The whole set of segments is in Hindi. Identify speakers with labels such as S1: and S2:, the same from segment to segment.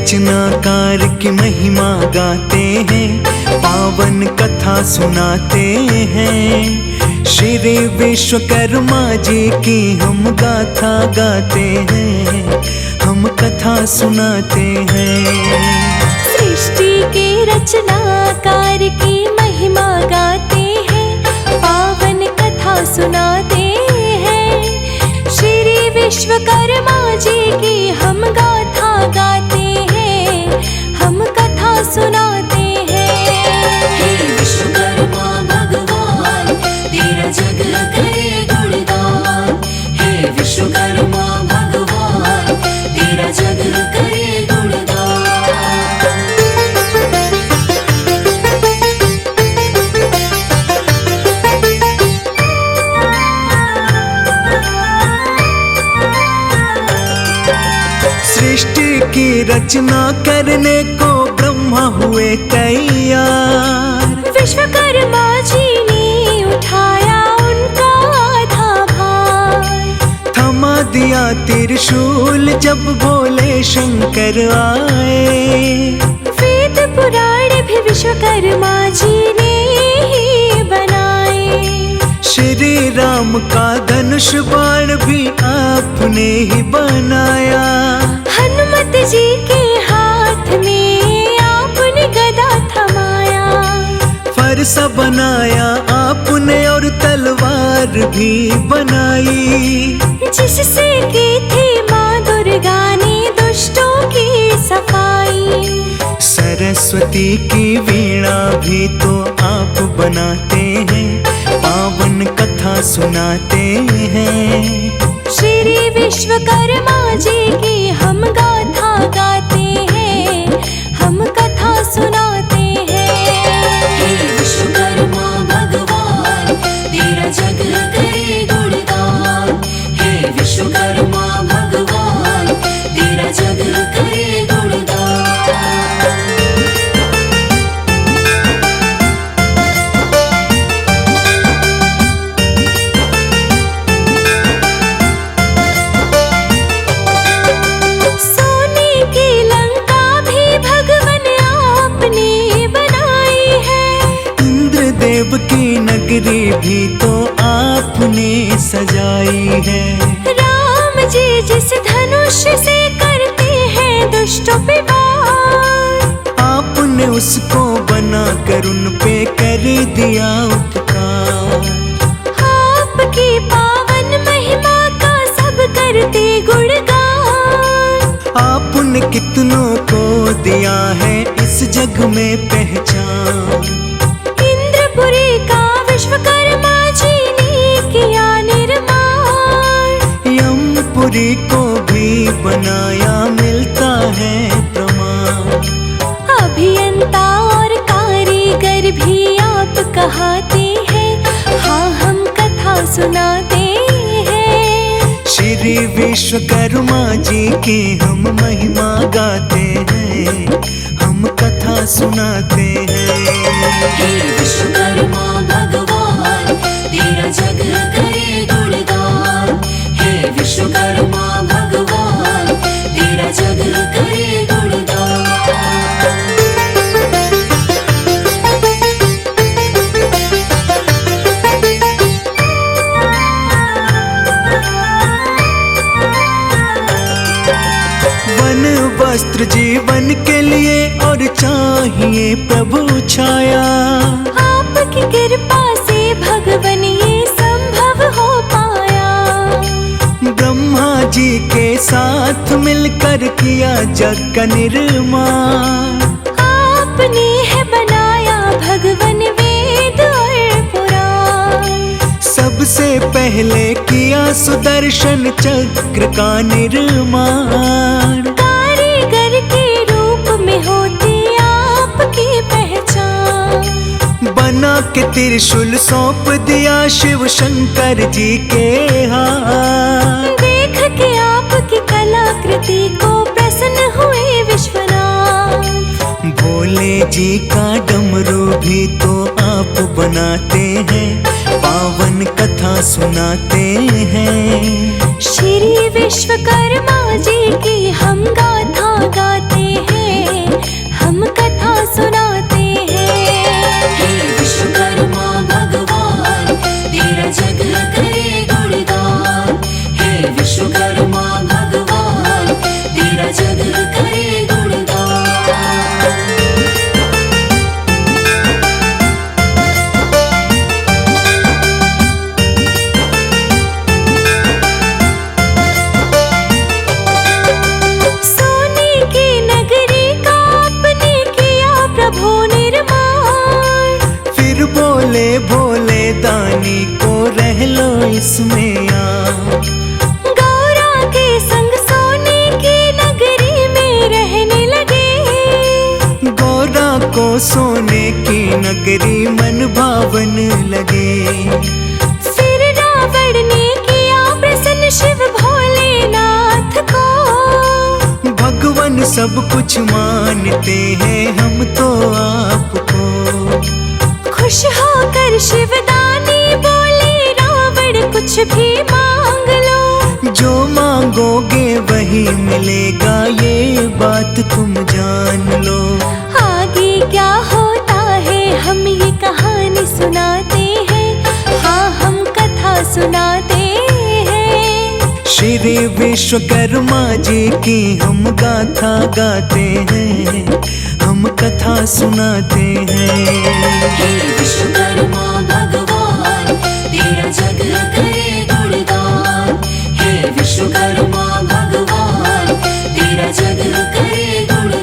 S1: रचनाकार की महिमा गाते हैं, पावन कथा सुनाते हैं। श्री विश्वकर्मा जी की हम गाथा गाते हैं, हम कथा सुनाते हैं।
S2: सृष्टि के रचनाकार की महिमा गाते हैं, पावन कथा सुनाते हैं। श्री विश्वकर्मा जी की हम गाथा गाते हैं, हम कथा सुनाते हैं।
S3: हे विश्वकर्मा भगवान, तेरा जग करे गुणगान। हे विश्वकर्मा भगवान, तेरा जग करे गुणगान।
S1: सृष्टि की रचना करने को ब्रह्मा हुए तैयार।
S2: विश्वकर्मा जी ने उठाया उनका आधा भार,
S1: थमा दिया त्रिशूल जब भोले शंकर आए।
S2: वेद पुराण भी विश्वकर्मा जी ने ही बनाए।
S1: श्री राम का धनुष बाण भी आपने ही बनाया।
S2: हनुमत जी के हाथ में आपने गदा थमाया।
S1: फरसा बनाया आपने और तलवार भी बनाई,
S2: जिससे की थी माँ दुर्गा ने दुष्टों की सफाई।
S1: सरस्वती की वीणा भी तो आप बनाते हैं, पावन कथा सुनाते हैं।
S2: श्री विश्वकर्मा जी की हम गाथा गाते हैं, हम कथा सुनाते हैं।
S3: हे विश्वकर्मा भगवान, तेरा जग करे गुणगान। हे विश्वकर्मा भगवान, तेरा जग करे गुणगान।
S2: सोने की लंका भी भगवन आपने बनाई है।
S1: इंद्रदेव की नगरी भी तो आपने सजाई है।
S2: राम जी जिस धनुष से करते हैं दुष्टों पे वार,
S1: आपने उसको बना कर उन पे कर दिया उपकार।
S2: आपकी पावन महिमा का सब करते गुणगान।
S1: आपने कितनों को दिया है इस जग में पहचान।
S2: इंद्रपुरी का विश्वकर्मा जी ने किया निर्माण।
S1: यमपुरी को भी बनाया मिलता है प्रमाण।
S2: अभियंता और कारीगर भी आप कहाते हैं, हाँ हम कथा सुनाते हैं।
S1: श्री विश्वकर्मा जी की हम महिमा गाते हैं, हम कथा सुनाते हैं।
S3: हे विश्वकर्मा भगवान, तेरा जग करे गुणगान। हे विश्वकर्मा भगवान, तेरा जग करे गुणगान।
S1: वन वस्त्र जीवन के लिए और चाहिए प्रभु छाया।
S2: आपकी कृपा से भगवन ये संभव हो पाया।
S1: ब्रह्मा जी के साथ मिलकर किया जग का निर्माण।
S2: आपने है बनाया भगवन वेद और पुराण।
S1: सबसे पहले किया सुदर्शन चक्र का निर्माण।
S2: कारीगर के रूप में होती आपकी पहचान।
S1: बना के त्रिशूल सौंप दिया शिव शंकर जी के हाथ।
S2: देख के आपकी कलाकृति को प्रसन्न हुए विश्वनाथ।
S1: भोले जी का डमरू भी तो आप बनाते हैं, पावन कथा सुनाते हैं।
S2: श्री विश्वकर्मा जी की हम गाथा गाते हैं।
S1: को सोने की नगरी मन भावन लगे।
S2: फिर रावण ने किया प्रसन्न शिव भोलेनाथ को।
S1: भगवान सब कुछ मानते हैं हम तो आपको।
S2: खुश होकर शिवदानी बोले रावण कुछ भी मांग लो।
S1: जो मांगोगे वही मिलेगा, ये बात तुम जान लो।
S2: आगे क्या होता है हम ये कहानी सुनाते हैं, हाँ हम कथा सुनाते हैं।
S1: श्री विश्वकर्मा जी की हम गाथा गाते हैं, हम कथा सुनाते हैं।
S3: हे विश्वकर्मा भगवान तेरा जग करे गुणगान। हे विश्वकर्मा भगवान तेरा जग करे गुणगान।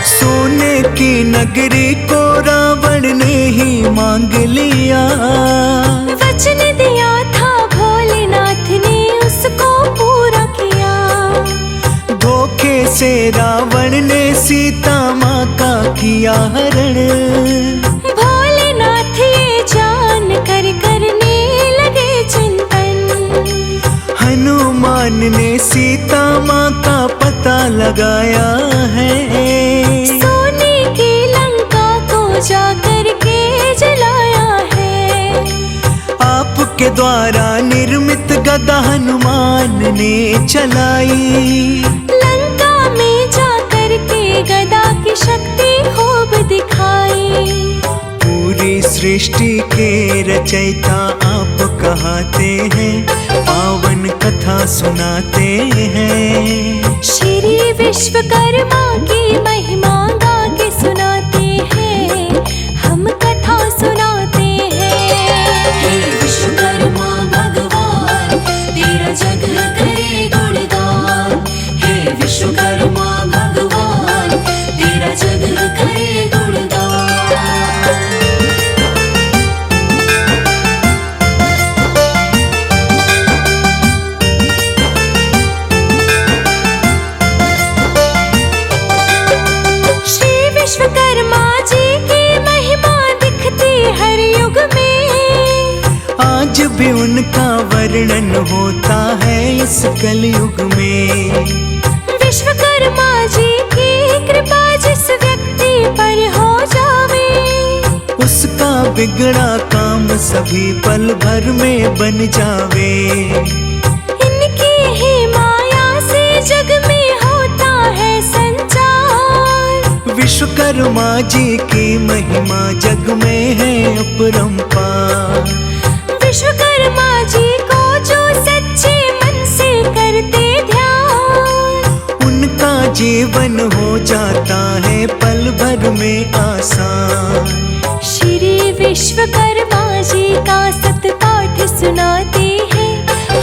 S1: सोने की नगरी को रावण ने ही मांग लिया।
S2: वचन दिया था भोलेनाथ ने उसको पूरा किया।
S1: धोखे से रावण ने सीता माँ का किया हरण।
S2: भोलेनाथ ये जान कर करने लगे चिंतन।
S1: हनुमान ने सीता माँ का पता लगाया है।
S2: सोने की लंका को जाकर के जलाया है।
S1: आपके द्वारा निर्मित गदा हनुमान ने चलाई।
S2: लंका में जाकर के गदा की शक्ति खूब दिखाई।
S1: पूरी सृष्टि के रचयिता आप कहते हैं, पावन कथा सुनाते हैं।
S2: श्री विश्वकर्मा की महिमा गा के सुनाते हैं, हम कथा सुनाते हैं।
S3: हे विश्वकर्मा भगवान तेरा जग करे गुणगान। हे विश्वकर्मा भगवान तेरा जग करे गुणगान।
S2: श्री विश्वकर्मा जी की महिमा दिखती हर युग में।
S1: आज भी उनका वर्णन होता है इस कलयुग में।
S2: विश्वकर्मा जी की कृपा जिस व्यक्ति पर हो जावे,
S1: उसका बिगड़ा काम सभी पल भर में बन जावे।
S2: इनकी ही माया से जग में होता है संचार।
S1: विश्वकर्मा जी की महिमा जग में है अपरंपार।
S2: विश्वकर्मा जी को जो सच्चे मन से करते ध्यान,
S1: उनका जीवन हो जाता है पल भर में आसान।
S2: श्री विश्वकर्मा जी का सतपाठ सुनाते हैं,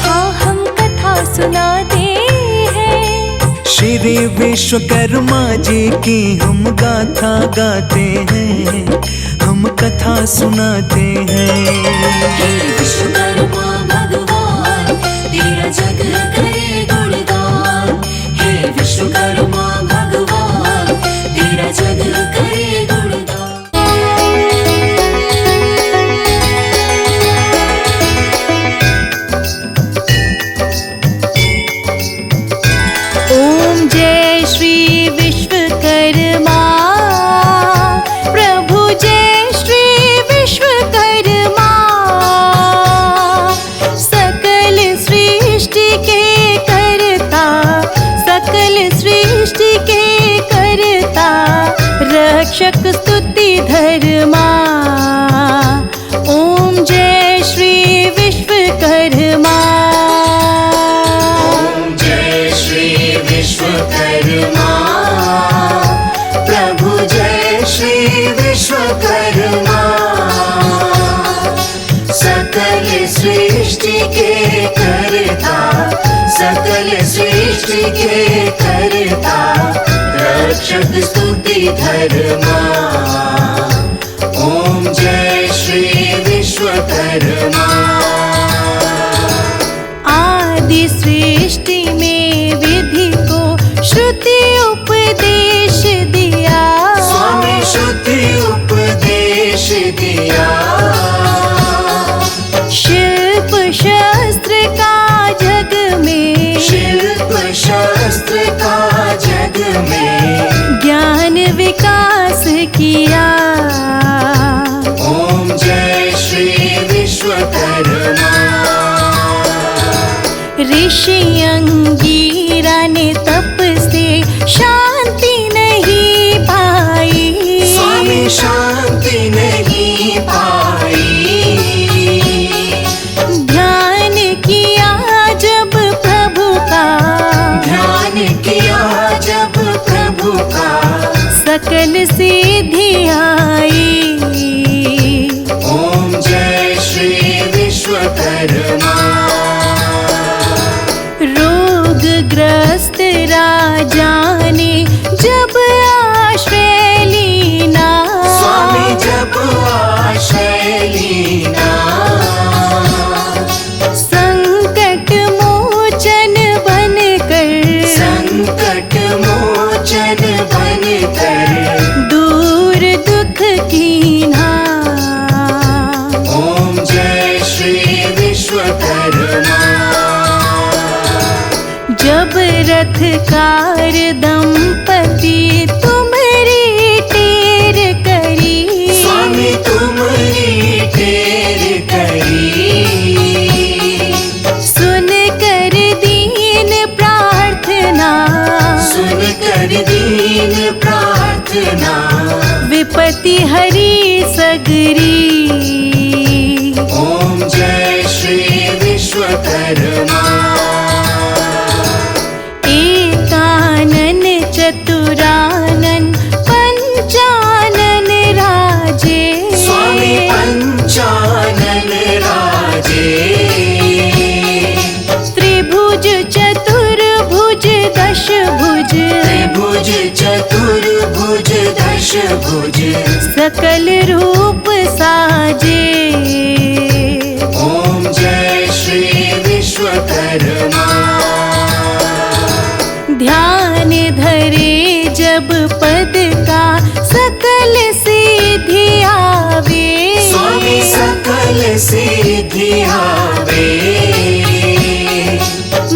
S2: हाँ हम कथा सुनाते हैं।
S1: श्री विश्वकर्मा जी की हम गाथा गाते हैं, हम कथा सुनाते हैं।
S3: हे विश्वकर्मा भगवान तेरा जग करे गुणगान। हे विश्वकर्मा भगवान तेरा जग करे गुणगान।
S2: ओम जय श्री विश्वकर्मा प्रभु, जय श्री विश्वकर्मा। सकल सृष्टि के करता, सकल सृष्टि के करता, रक्षक स्तुति धर्मा। ओम जय श्री विश्वकर्मा।
S3: विश्वकर्मा प्रभु जय श्री विश्वकर्मा। सकल सृष्टि के करता, सकल सृष्टि के करता, रक्षक स्तुति धर्मा। ओम जय उपदेश दिया।
S2: शिल्प शास्त्र का जग में,
S3: शिल्प शास्त्र का जग में
S2: ज्ञान विकास किया।
S3: ओम जय श्री विश्वकर्मा।
S2: ऋषि अंगीरा ने तप से शांति नहीं पाई।
S3: स्वामी शांति नहीं पाई।
S2: ध्यान किया जब प्रभु का,
S3: ध्यान किया जब प्रभु का
S2: सकल सिद्धि आई।
S3: ओम जय श्री विश्वकर्मा।
S2: रोगग्रस्त राजा ने जब आश्रय लीना,
S3: स्वामी जब आश्रय लीना
S2: संकट मोचन बनकर,
S3: संकट मोचन बनकर
S2: दूर दुख कीन्हा।
S3: ओम जय श्री विश्वकर्मा।
S2: जब रथकार दंपति तुम्हारी टेर करी,
S3: स्वामी तुम्हारी टेर करी।
S2: सुन कर दीन प्रार्थना,
S3: सुन कर दीन प्रार्थना
S2: विपत्ति हरी सगरी।
S3: ओम जय श्री विश्वकर्मा।
S2: एकानन चतुरानन पंचानन राजे,
S3: स्वामी पंचानन राजे।
S2: त्रिभुज चतुर्भुज दशभुज,
S3: त्रिभुज चतुर्भुज दशभुज
S2: सकल रूप साजे।
S3: ओम जय श्री विश्वकर्मा।
S2: ध्यान धरे जब पद का सकल सिद्धि आवे,
S3: स्वामी सकल सिद्धि आवे।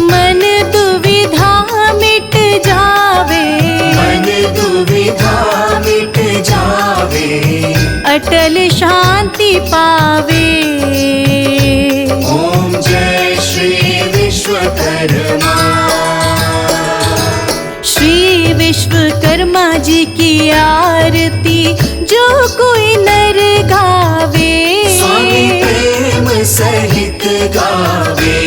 S2: मन दुविधा मिट जावे,
S3: मन दुविधा मिट जावे।
S2: अटल शांति पावे।
S3: ओम जय श्री विश्वकर्मा।
S2: श्री विश्वकर्मा जी की आरती जो कोई नर गावे,
S3: स्वामी प्रेम सहित गावे।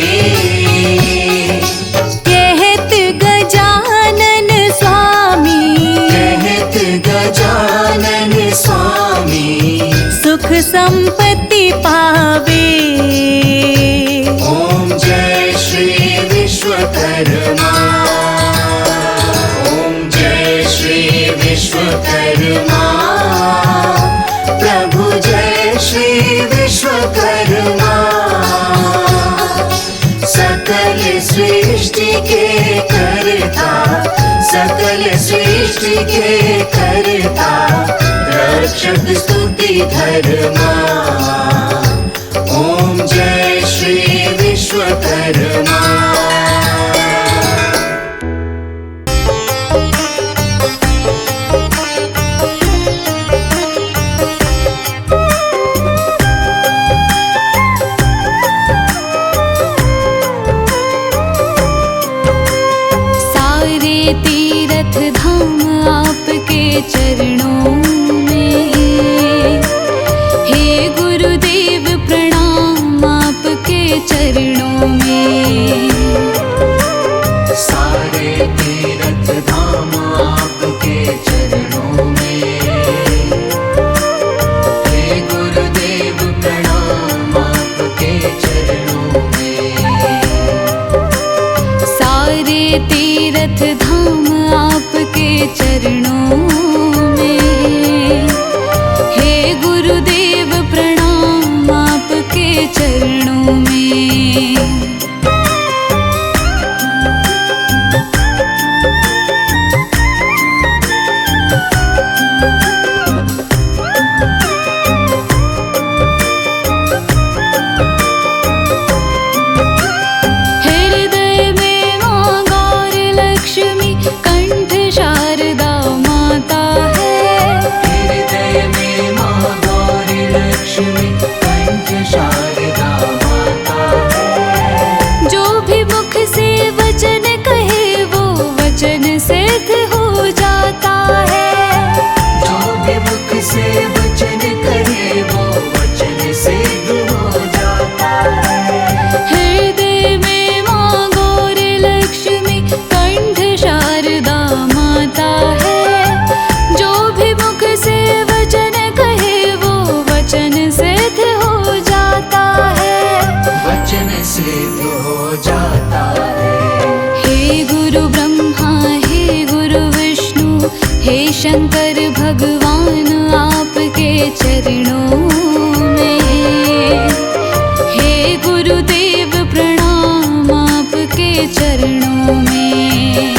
S2: कहत गजानन स्वामी,
S3: कहत गजानन स्वामी
S2: सुख संपत्ति पावे।
S3: ओम जय श्री विश्वकर्मा। ओम जय श्री विश्वकर्मा। प्रभु जय श्री विश्वकर्मा। सकल सृष्टि के करता, सकल सृष्टि के करता, रक्षक स्तुति धर्मा। ओम जय श्री विश्वकर्मा।
S2: सारे तीर्थ धाम आपके चरणों में, हे गुरुदेव प्रणाम आपके चरणों में।
S3: सारे तीर्थ धाम आपके चरणों में, हे गुरुदेव प्रणाम आपके चरणों में।
S2: सारे तीर्थ धाम आपके चरणों में, हे गुरुदेव प्रणाम आपके चरणों में।
S3: लक्ष्मी कंठ शारदा माता है।
S2: जो भी मुख से वचन कहे वो वचन सिद्ध हो जाता है।
S3: जो भी मुख से वचन करे वो वचन सिद्ध हो जाता है।
S2: हृदय में माँ गौर लक्ष्मी कंठ शारदा माता है। जो भी मुख से वचन कहे वो वचन सिद्ध हो जाता है।
S3: वचन सिद्ध हो जाता है।
S2: हे गुरु ब्रह्मा हे गुरु विष्णु हे शंकर भगवान आपके चरणों में। हे गुरुदेव प्रणाम आपके चरणों में।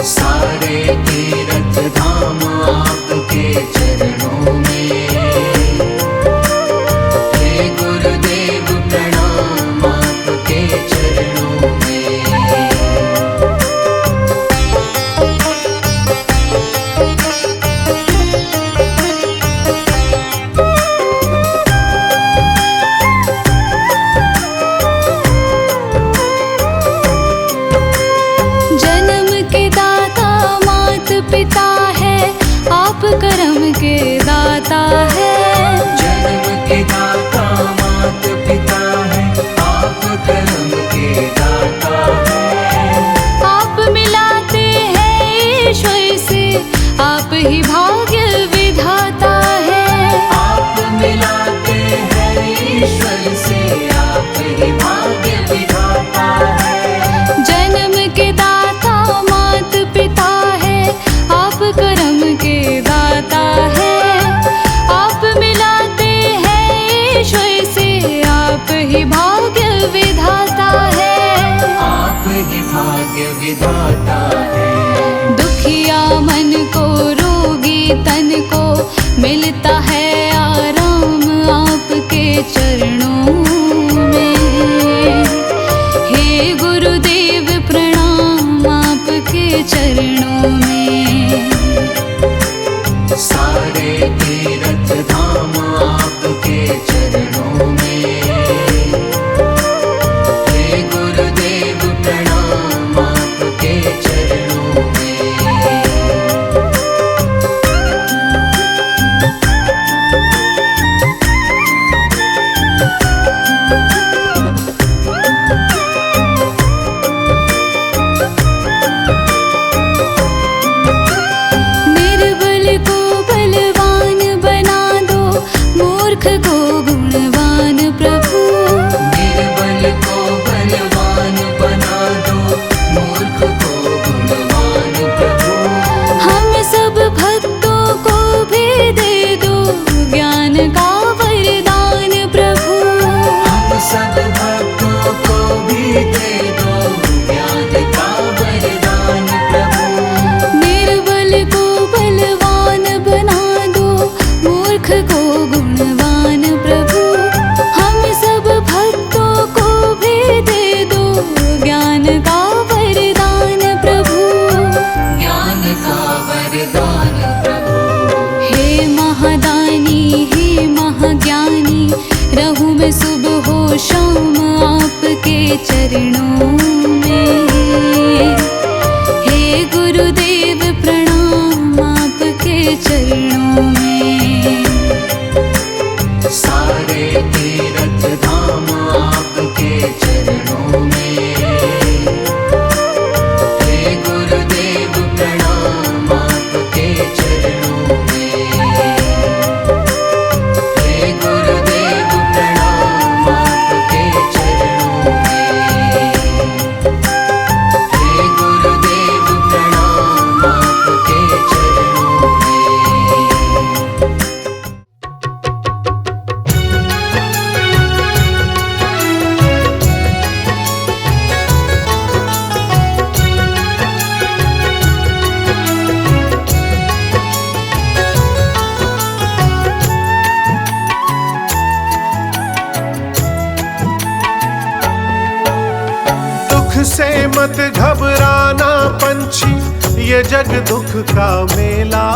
S3: सारे तीर्थ धाम आपके चरणों में। हे गुरुदेव प्रणाम आपके चरणों में।
S2: जन्म के दाता मात पिता है आप कर्म के दाता है।
S3: जन्म के दाता मात पिता है आप कर्म के दाता है।
S2: आप मिलाते हैं ईश्वर से आप ही भाग्य विधाता है।
S3: आप मिलाते हैं ईश्वर से आप ही भाग्य विधाता है।
S2: जन्म के दाता मात पिता है आप कर्म के दाता है। आप मिलाते हैं ईश्वर से आप ही भाग्य विधाता है।
S3: आप ही भाग्य विधाता है।
S2: दुखिया मन को रोगी तन को मिलता है आराम आपके चरणों में। हे गुरुदेव प्रणाम आपके चरणों में।
S3: सारे तीर्थ धाम आपके चरणों में। हे गुरुदेव प्रणाम आपके चरणों में।
S2: निर्बल को बलवान बना दो मूर्ख को गुणवान प्रभु।
S3: निर्बल को बलवान बना दो मूर्ख को गुणवान प्रभु।
S2: हम सब भक्तों को भी दे दो ज्ञान का वरदान प्रभु।
S3: हम सब भक्तों को भी दे दो ज्ञान का वरदान प्रभु।
S2: निर्बल को बलवान बना दो मूर्ख को गुणवान प्रभु। हम सब भक्तों को भी दे दो ज्ञान का वरदान प्रभु।
S3: ज्ञान का वरदान प्रभु।
S2: हे महादानी हे महाज्ञानी रहूं मैं सुबह हो शाम आपके चरणों में। हे गुरुदेव प्रणाम आपके चरणों में।
S3: सारे तीर्थ धाम आपके चरणों में। हे गुरुदेव प्रणाम आपके चरणों में। हे गुरुदेव प्रणाम आपके चरणों में। हे गुरुदेव प्रणाम आपके चरणों में।
S4: से मत घबराना पंछी, ये जग दुख का मेला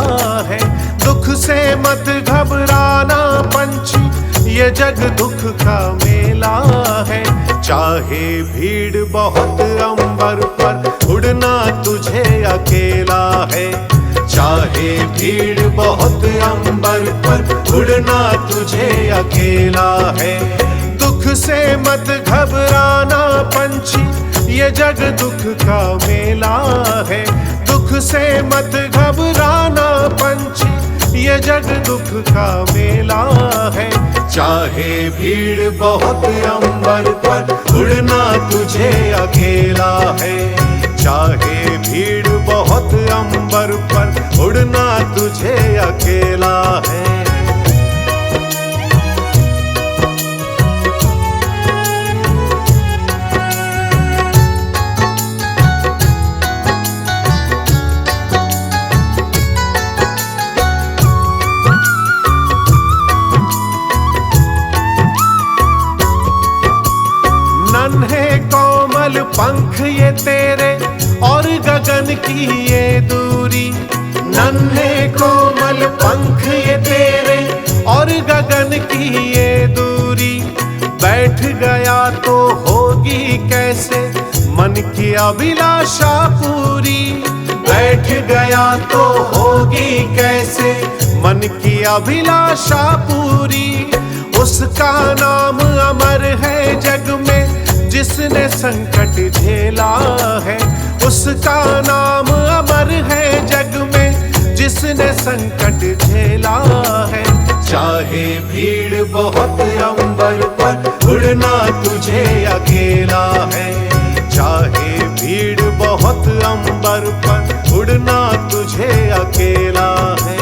S4: है। दुख से मत घबराना पंछी, ये जग दुख का मेला है। चाहे भीड़ बहुत अंबर पर, उड़ना तुझे अकेला है। चाहे भीड़ बहुत अंबर पर, उड़ना तुझे अकेला है। दुख से मत घबराना पंछी, ये जग दुख का मेला है। दुख से मत घबराना पंछी, ये जग दुख का मेला है। चाहे भीड़ बहुत अंबर पर, उड़ना तुझे अकेला है। चाहे भीड़ बहुत अंबर पर, उड़ना तुझे अकेला है। नन्हे कोमल पंख ये तेरे और गगन की ये दूरी। नन्हे कोमल पंख ये तेरे और गगन की ये दूरी। बैठ गया तो होगी कैसे मन की अभिलाषा पूरी। बैठ गया तो होगी कैसे मन की अभिलाषा पूरी। उसका नाम अमर है जग में जिसने संकट झेला है। उसका नाम अमर है जग में जिसने संकट झेला है। चाहे भीड़ बहुत अंबर पर, उड़ना तुझे अकेला है। चाहे भीड़ बहुत अंबर पर, उड़ना तुझे अकेला है।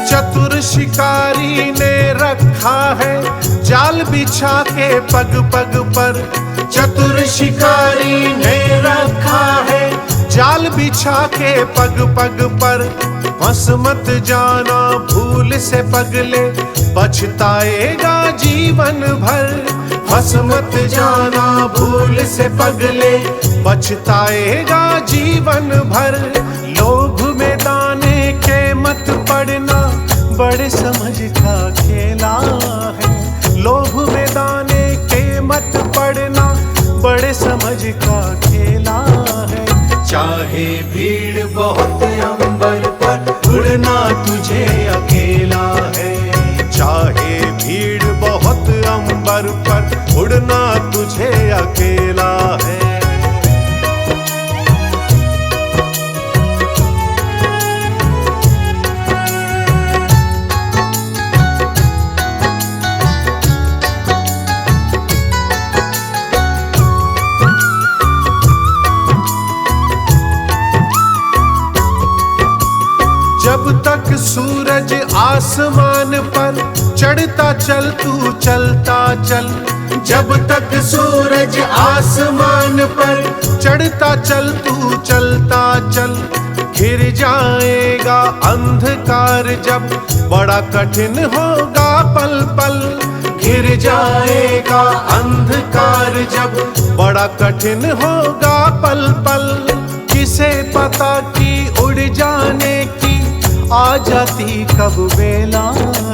S4: चतुर शिकारी ने रखा है जाल बिछा के पग पग पर। चतुर शिकारी ने रखा है जाल बिछा के पग पग पर। फंस मत जाना भूल से पगले, पछताएगा जीवन भर। फंस मत जाना भूल से पगले, पछताएगा जीवन भर। लोभ में दाने के मत पड़ना, बड़े समझ का खेला है। लोभ में दाने के मत पड़ना, बड़े समझ का खेला है। चाहे भीड़ बहुत अंबर पर, उड़ना तुझे अकेला है। चाहे भीड़ बहुत अंबर पर, उड़ना तुझे अकेला है। जब तक सूरज आसमान पर, चढ़ता चल तू चलता चल। जब तक सूरज आसमान पर, चढ़ता चल तू चलता चल। घिर जाएगा अंधकार जब, बड़ा कठिन होगा पल पल। घिर जाएगा अंधकार जब, बड़ा कठिन होगा पल पल। किसे पता कि उड़ जाने की आ जाती कब बेला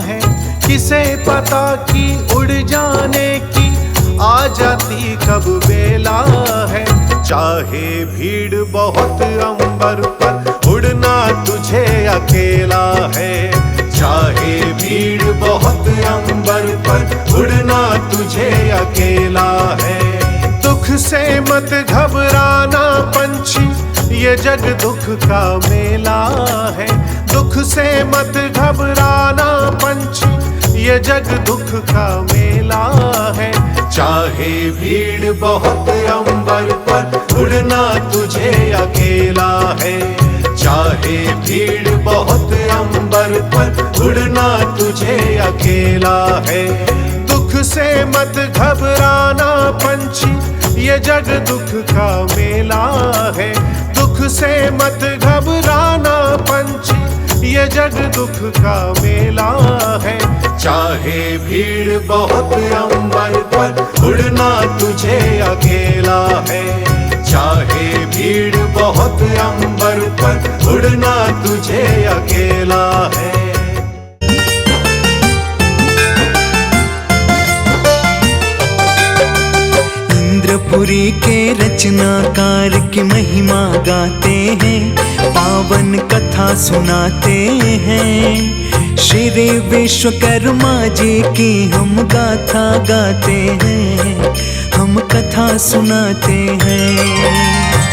S4: है। किसे पता कि उड़ जाने की आ जाती कब बेला है। चाहे भीड़ बहुत अंबर पर, उड़ना तुझे अकेला है। चाहे भीड़ बहुत अंबर पर, उड़ना तुझे अकेला है। दुख से मत घबराना पंछी, ये जग दुख का मेला है। दुख से मत घबराना पंछी, ये जग दुख का मेला है। चाहे भीड़ बहुत अंबर पर, उड़ना तुझे अकेला है। चाहे भीड़ बहुत अंबर पर, उड़ना तुझे अकेला है। दुख से मत घबराना पंछी, ये जग दुख का मेला है। दुख से मत घबराना पंछी, ये जग दुख का मेला है। चाहे भीड़ बहुत अंबर पर उड़ना तुझे अकेला है। चाहे भीड़ बहुत अंबर पर उड़ना तुझे अकेला है।
S1: इंद्रपुरी के रचनाकार की महिमा गाते हैं, पावन कथा सुनाते हैं। श्री विश्वकर्मा जी की हम गाथा गाते हैं, हम कथा सुनाते हैं।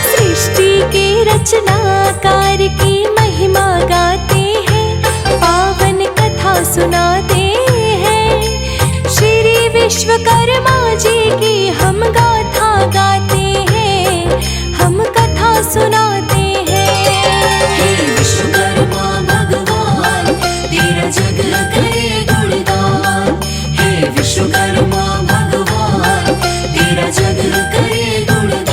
S2: सृष्टि के रचनाकार की महिमा गाते हैं, पावन कथा सुनाते हैं। श्री विश्वकर्मा जी की हम गाथा गाते हैं, हम कथा सुनाते हैं।
S3: हे विश्वकर्मा भगवान तेरा जग करे गुणगान। हे विश्वकर्मा भगवान तेरा जग करे गुणगान।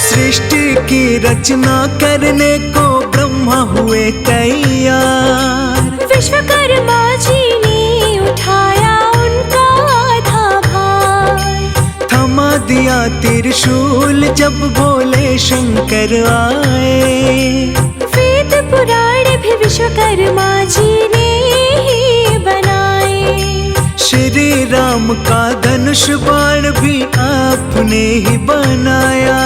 S1: सृष्टि की रचना करने को ब्रह्मा हुए तैयार।
S2: विश्वकर्मा जी ने उठाया उनका आधा भार।
S1: थमा दिया त्रिशूल जब भोले शंकर आए।
S2: वेद पुराण भी विश्वकर्मा जी ने ही बनाए।
S1: श्री राम का धनुष बाण भी आपने ही बनाया।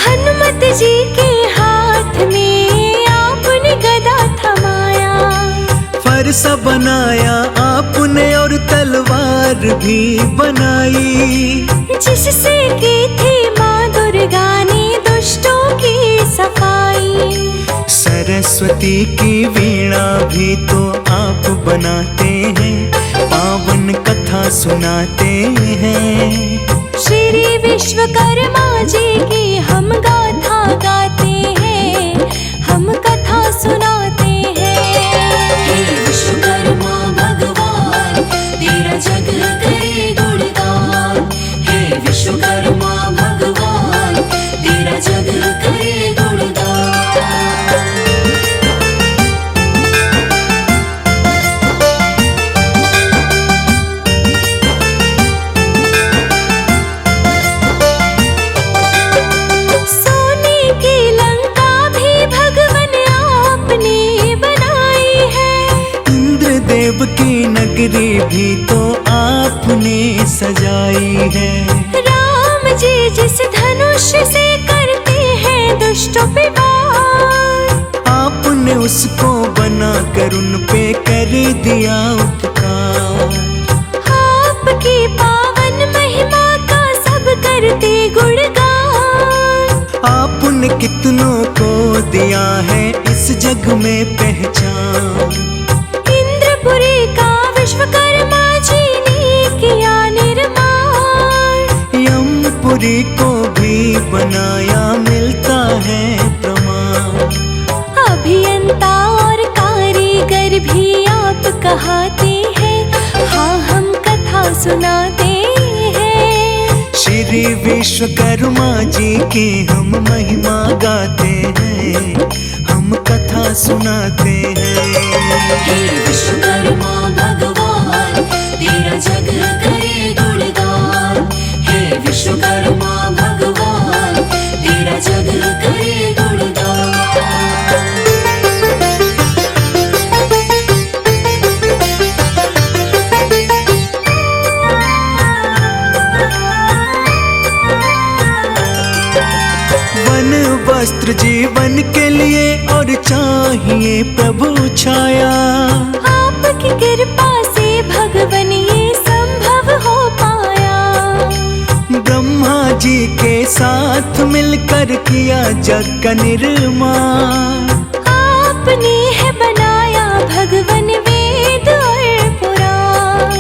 S2: हनुमत जी के हाथ में आपने गदा थमाया।
S1: फरसा बनाया आपने और तलवार भी बनाई।
S2: जिससे की थी माँ दुर्गा ने दुष्टों की सफाई।
S1: सरस्वती की वीणा भी तो आप बनाते हैं, पावन कथा सुनाते हैं।
S2: श्री विश्वकर्मा जी की हम गाथा गाते हैं, हम कथा सुनाते हैं।
S3: हे विश्वकर्मा भगवान तेरा जग करे गुणगान। हे विश्वकर्मा भगवान तेरा जग करे गुणगान।
S2: सोने की लंका भी भगवन आपने बनाई है।
S1: इंद्रदेव की नगरी भी तो आपने सजाई है।
S2: राम जी जिस धनुष से करते हैं दुष्टों पे वार।
S1: आपने उसको बना कर उन पे कर दिया उपकार।
S2: आपकी पावन महिमा का सब करते गुणगान।
S1: आपने कितनों को दिया है इस जग में पहचान।
S2: इंद्रपुरी का विश्वकर्मा जी ने किया निर्माण।
S1: यमपुरी को भी बनाया मिलता है प्रमाण।
S2: अभियंता और कारीगर भी आप कहाते हैं, हाँ हम कथा सुनाते हैं।
S1: श्री विश्वकर्मा जी की हम महिमा गाते हैं, हम कथा सुनाते हैं।
S3: हे विश्वकर्मा भगवान तेरा जग करे गुणगान। हे विश्वकर्मा भगवान तेरा जग करे गुणगान।
S1: वन वस्त्र जीवन के लिए और चाहिए प्रभु छाया।
S2: आपकी कृपा से भगवन ये संभव हो पाया।
S1: ब्रह्मा जी के साथ मिलकर किया जग का निर्माण।
S2: आपने है बनाया भगवन वेद और पुराण।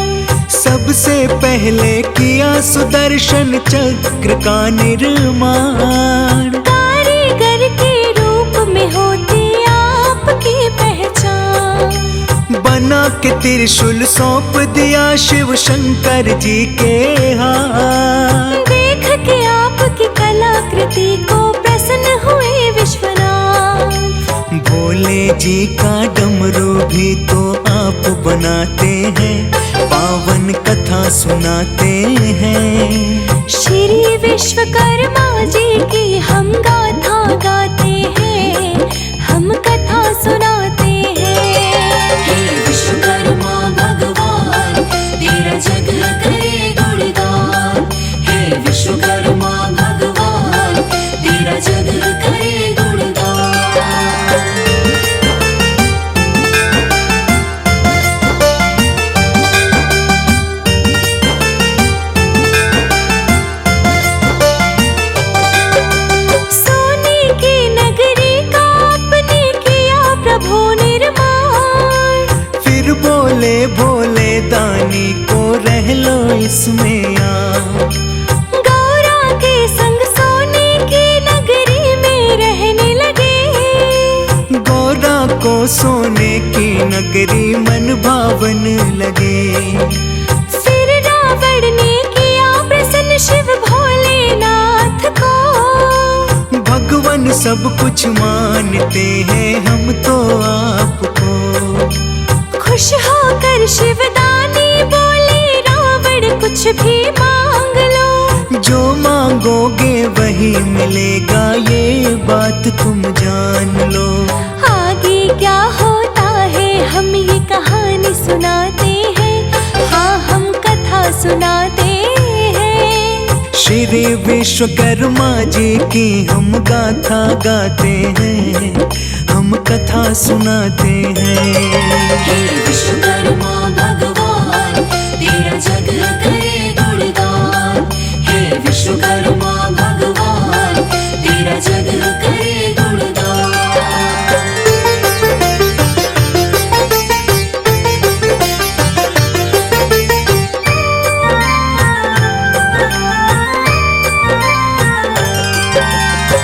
S1: सबसे पहले किया सुदर्शन चक्र का निर्माण।
S2: कारीगर के रूप में होती आपकी पहचान।
S1: बना के त्रिशूल सौंप दिया शिव शंकर जी के हाथ।
S2: देख के आपकी कलाकृति को प्रसन्न हुए विश्वनाथ।
S1: भोले जी का डमरू भी तो आप बनाते हैं, पावन कथा सुनाते हैं।
S2: श्री विश्वकर्मा जी की हम गाथा गाते हैं, हम कथा सुनाते हैं।
S3: हे विश्वकर्मा भगवान तेरा जग करे गुणगान। हे विश्वकर्मा भगवान तेरा जग करे गुणगान।
S2: सोने की नगरी का आपने किया प्रभु निर्माण।
S1: फिर बोले भोले दानी को रह लो इसमें आ।
S2: गौरा के संग सोने की नगरी में रहने लगे।
S1: गौरा को सोने की नगरी मन भावन लगे।
S2: फिर रावण ने किया प्रसन्न शिव भोलेनाथ को।
S1: भगवान सब कुछ मानते हैं हम तो आपको।
S2: खुश होकर शिवदानी बोले रावण कुछ भी मांग लो।
S1: जो मांगोगे वही मिलेगा, ये बात तुम जान लो।
S2: आगे क्या होता है हम ये कहानी सुनाते हैं, हाँ हम कथा सुनाते हैं।
S1: श्री विश्वकर्मा जी की हम गाथा गाते हैं, हम कथा सुनाते हैं।
S3: हे विश्वकर्मा भगवान तेरा जग करे गुणगान। हे विश्वकर्मा भगवान तेरा जग करे गुणगान।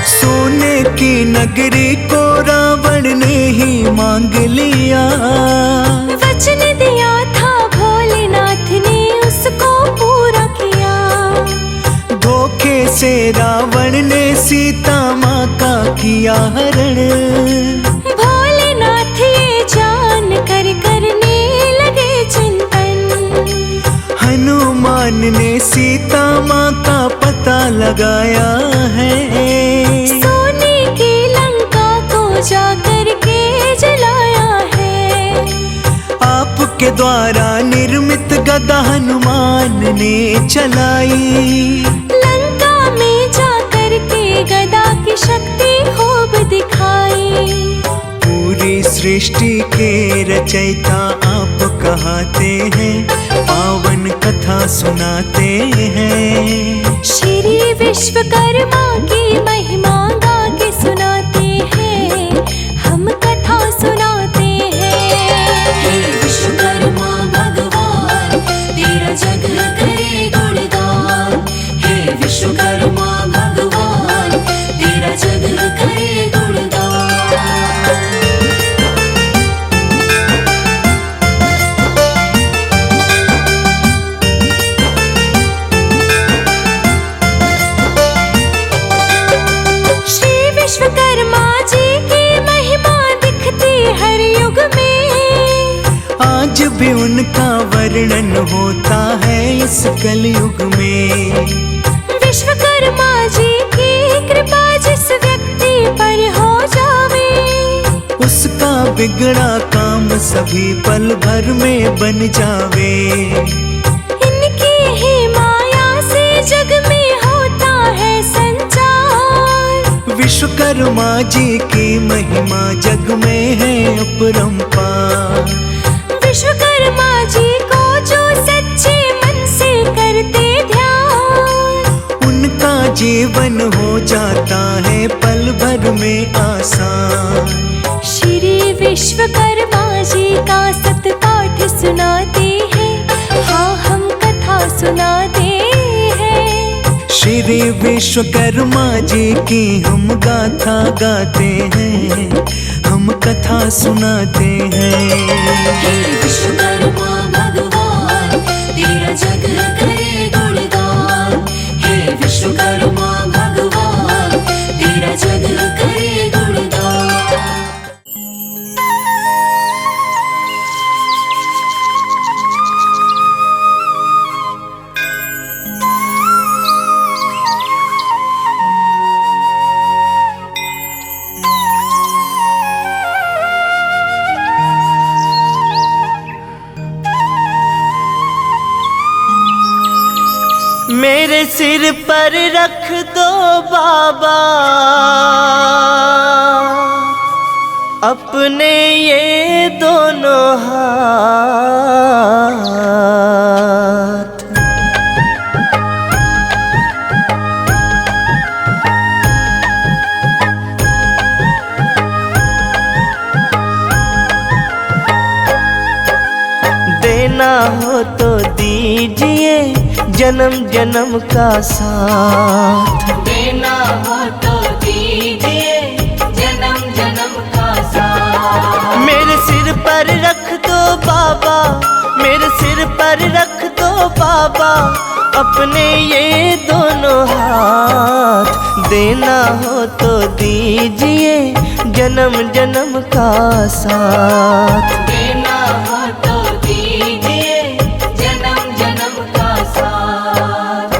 S1: सोने की नगरी को रावण ने ही मांग लिया।
S2: वचन दिया था भोलेनाथ ने उसको पूरा किया।
S1: धोखे से रावण ने सीता माँ का किया हरण।
S2: भोलेनाथ ये जान कर करने लगे चिंतन।
S1: हनुमान ने सीता माँ का पता लगाया है।
S2: सोने की लंका को जाकर के जलाया है।
S1: आपके द्वारा निर्मित गदा हनुमान ने चलाई।
S2: लंका में जाकर के गदा की शक्ति खूब दिखाई।
S1: पूरी सृष्टि के रचयिता आप कहते हैं, पावन कथा सुनाते हैं।
S2: श्री विश्वकर्मा की महिमा गा के सुनाते हैं, हम कथा सुनाते हैं।
S3: हे विश्वकर्मा भगवान तेरा जग करे गुणगान। हे विश्वकर्मा भगवान तेरा जग करे गुणगान।
S2: श्री विश्वकर्मा जी की महिमा दिखती हर युग में।
S1: आज भी उनका वर्णन होता है इस कलयुग में।
S2: विश्वकर्मा जी की कृपा जिस व्यक्ति पर हो जावे,
S1: उसका बिगड़ा काम सभी पल भर में बन जावे।
S2: इनकी ही माया से जग में होता है संचार।
S1: विश्वकर्मा जी की महिमा जग में है अपरंपार।
S2: विश्वकर्मा जी को जो सच्चे मन से करते ध्यान,
S1: उनका जीवन हो जाता है पल भर में आसान।
S2: श्री विश्वकर्मा जी का सतपाठ सुनाते हैं, हाँ हम कथा सुनाते हैं।
S1: श्री विश्वकर्मा जी की हम गाथा गाते हैं, हम कथा सुनाते हैं।
S3: हे विश्वकर्मा
S1: मेरे सिर पर रख दो बाबा अपने ये दोनों हाथ। देना हो तो दीजिए जन्म जन्म का साथ।
S3: देना हो तो दीजिए जन्म जन्म का साथ।
S1: मेरे सिर पर रख दो बाबा, मेरे सिर पर रख दो बाबा अपने ये दोनों हाथ। देना हो तो दीजिए जन्म जन्म का साथ।
S3: देना हो तो दीजिए जन्म जन्म का साथ।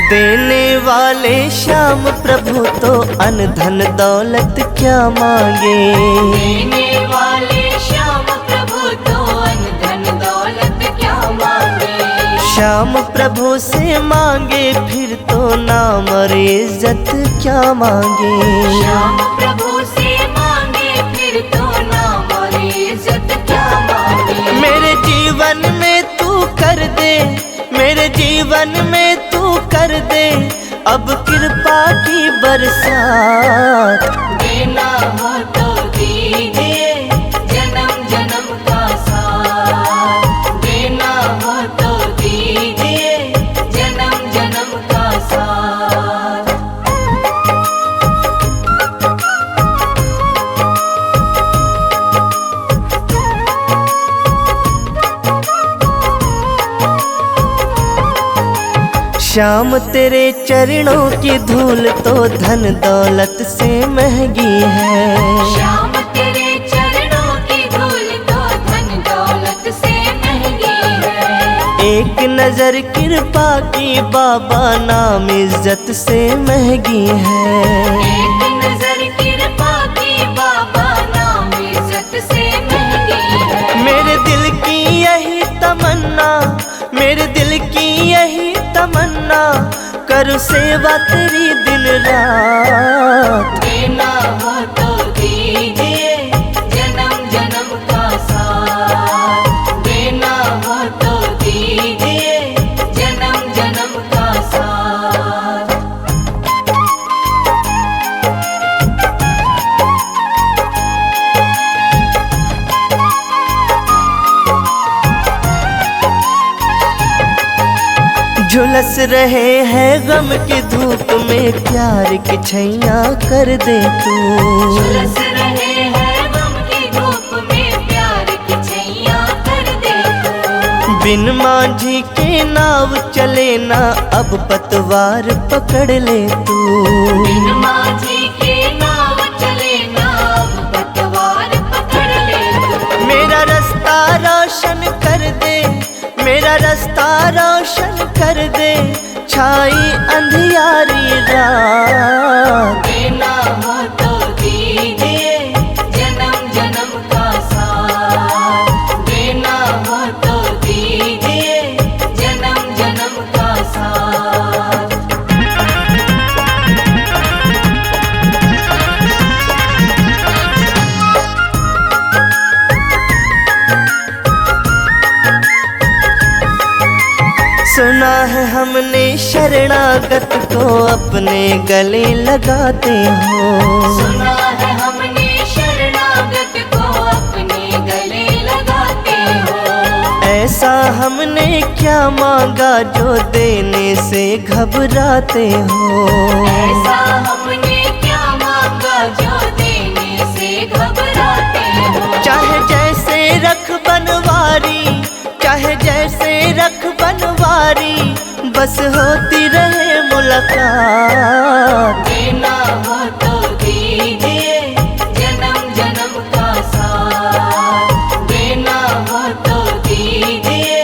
S1: देने वाले श्याम प्रभु तो अन्न धन दौलत क्या मांगे।
S3: देने वाले श्याम प्रभु तो अन्न धन दौलत क्या मांगे।
S1: श्याम प्रभु से मांगे फिर तो नाम और इज्जत क्या मांगे।
S3: श्याम प्रभु से मांगे फिर तो नाम और इज्जत क्या मांगे।
S1: मेरे जीवन में तू कर दे, मेरे जीवन में तू कर दे अब कृपा की बरसात।
S3: देना हो तो दीजिए जन्म जन्म का साथ। देना हो तो दीजिए जन्म जन्म का साथ।
S1: श्याम तेरे चरणों की धूल तो धन दौलत से महंगी है।
S3: श्याम तेरे चरणों की धूल तो धन दौलत से महंगी है।
S1: एक नजर कृपा की बाबा नाम इज्जत से महंगी है।
S3: एक नजर कृपा की बाबा नाम इज्जत से महंगी है।
S1: मेरे दिल की यही तमन्ना, मेरे दिल की यही तमन्ना करूं सेवा तेरी दिन रात।
S3: देना हो तो दीजिए जन्म जन्म का साथ। देना हो तो दीजिए जन्म जन्म का साथ।
S1: झुलस रहे हैं गम की धूप में प्यार की छैया कर दे तू।
S3: झुलस रहे हैं गम की धूप में प्यार की छैया कर दे तू।
S1: बिन मांझी के नाव चले ना अब पतवार पकड़ ले तू।
S3: बिन माझी के नाव चले ना अब पतवार पकड़ ले तू।
S1: मेरा रास्ता रोशन कर दे, मेरा रास्ता रोशन कर दे छाई अंधियारी रात।
S3: देना हो तो दीजिए जन्म जन्म का साथ। देना हो तो दीजिए जन्म जन्म का साथ।
S1: सुना है हमने शरणागत को अपने गले लगाते हो।
S3: सुना है हमने शरणागत को अपने गले लगाते हो।
S1: ऐसा हमने क्या मांगा जो देने से घबराते हो।
S3: ऐसा हमने क्या मांगा जो देने से घबराते हो।
S1: चाहे जैसे रख बनवारी, चाहे जैसे रख बनवारी बस होती रहे मुलाकात।
S3: देना हो तो दीजिए जन्म जन्म का साथ, देना हो तो दीजिए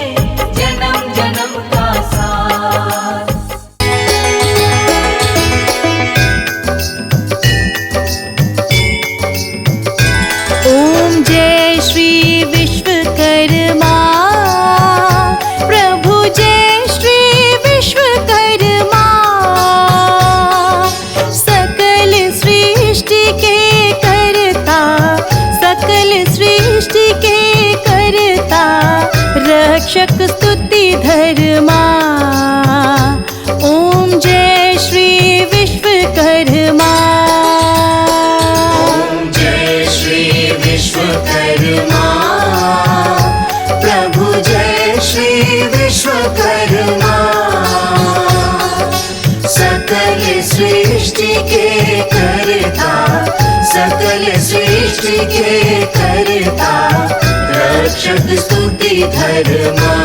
S3: जन्म जन्म का साथ।
S2: ओम जय श्री विश्वकर्मा प्रभु, जय श्री विश्वकर्मा। सकल सृष्टि के करता, सकल सृष्टि के करता, रक्षक स्तुति धर्मा। ओम जय श्री विश्वकर्मा।
S3: विश्वकर्मा प्रभु, जय श्री विश्वकर्मा। सकल सृष्टि के करता, सकल सृष्टि के करता, रक्षक स्तुति धर्मा।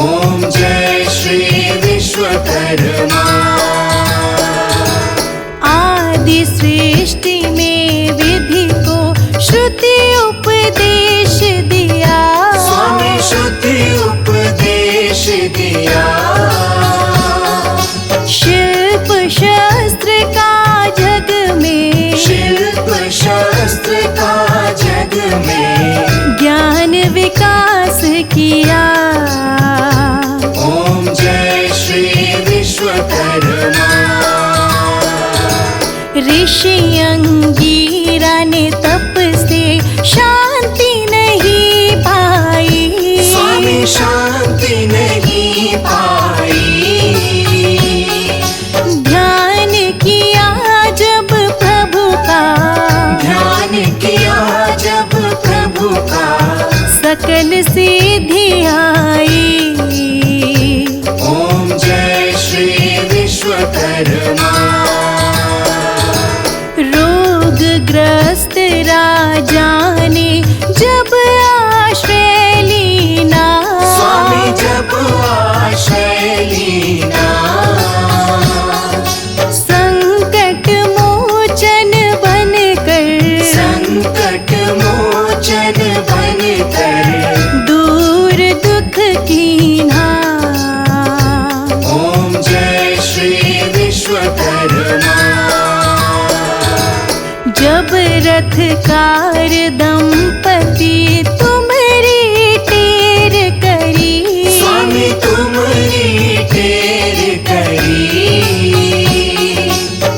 S3: ओम जय श्री विश्वकर्मा।
S2: आदि सृष्टि में विधि को श्रुति उपदेश दिया,
S3: स्वामी श्रुति उपदेश दिया।
S2: शिल्प शास्त्र का जग में,
S3: शिल्प शास्त्र का जग में
S2: ज्ञान विकास किया।
S3: ओम जय श्री विश्वकर्मा।
S2: ऋषि अंगीरा ने तप से शांति नहीं पाई,
S3: स्वामी शांति नहीं पाई।
S2: ध्यान किया जब प्रभु का,
S3: ध्यान किया जब प्रभु का,
S2: सकल सिद्धि आई।
S3: ओम जय श्री विश्वकर्मा।
S2: रोगग्रस्त राजा ने जब आश्रय लीना,
S3: स्वामी जब आश्रय लीना,
S2: संकट मोचन बनकर,
S3: संकट मोचन बनकर,
S2: दूर दुख कीन्हा।
S3: ओम जय श्री विश्वकर्मा।
S2: जब रथकार दंपति तुम्हारी टेर करी,
S3: स्वामी तुम्हारी टेर करी,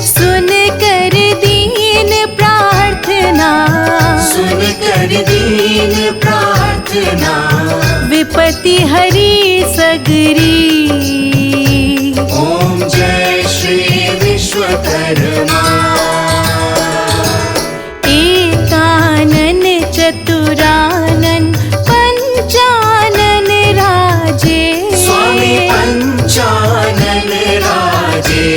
S2: सुन कर दीन प्रार्थना,
S3: सुन कर दीन प्रार्थना।
S2: विपत्ति हरी सगरी।
S3: ओम जय श्री विश्वकर्मा।
S2: एकानन चतुरानन पंचानन राजे,
S3: स्वामी पंचानन राजे।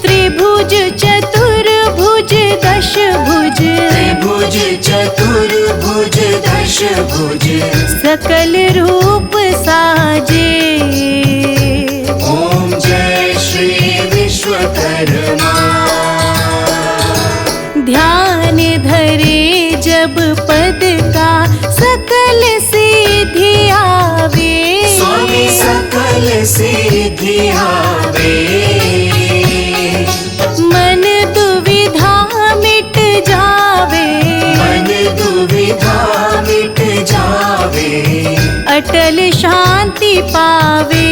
S2: त्रिभुज चतुर्भुज दशभुज,
S3: त्रिभुज चतुर्भुज दशभुज,
S2: सकल रूप साजे।
S3: ओम जय श्री विश्वकर्मा।
S2: ध्यान धरे जब पद का, सकल सिद्धि आवे,
S3: स्वामी सकल सिद्धि आवे।
S2: मन दुविधा मिट जावे,
S3: मन दुविधा मिट जावे,
S2: अटल शांति पावे।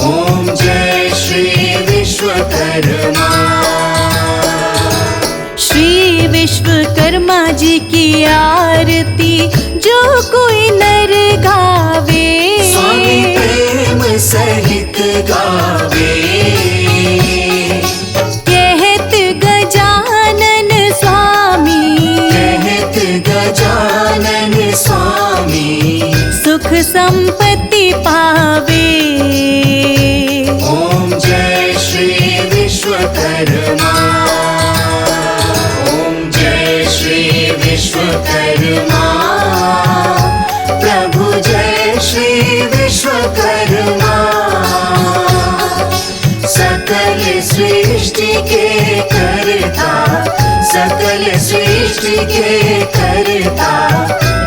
S3: ओम जय श्री विश्वकर्मा।
S2: श्री विश्वकर्मा जी की आरती जो कोई नर गावे,
S3: स्वामी प्रेम सहित गावे।
S2: कहत गजानन स्वामी,
S3: कहत गजानन स्वामी,
S2: सुख संपत्ति पावे।
S3: ओम जय श्री विश्वकर्मा। ओम जय श्री विश्वकर्मा। प्रभु जय श्री सकल सृष्टि के कर्ता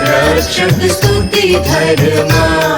S3: रक्षक स्तुति धर्मा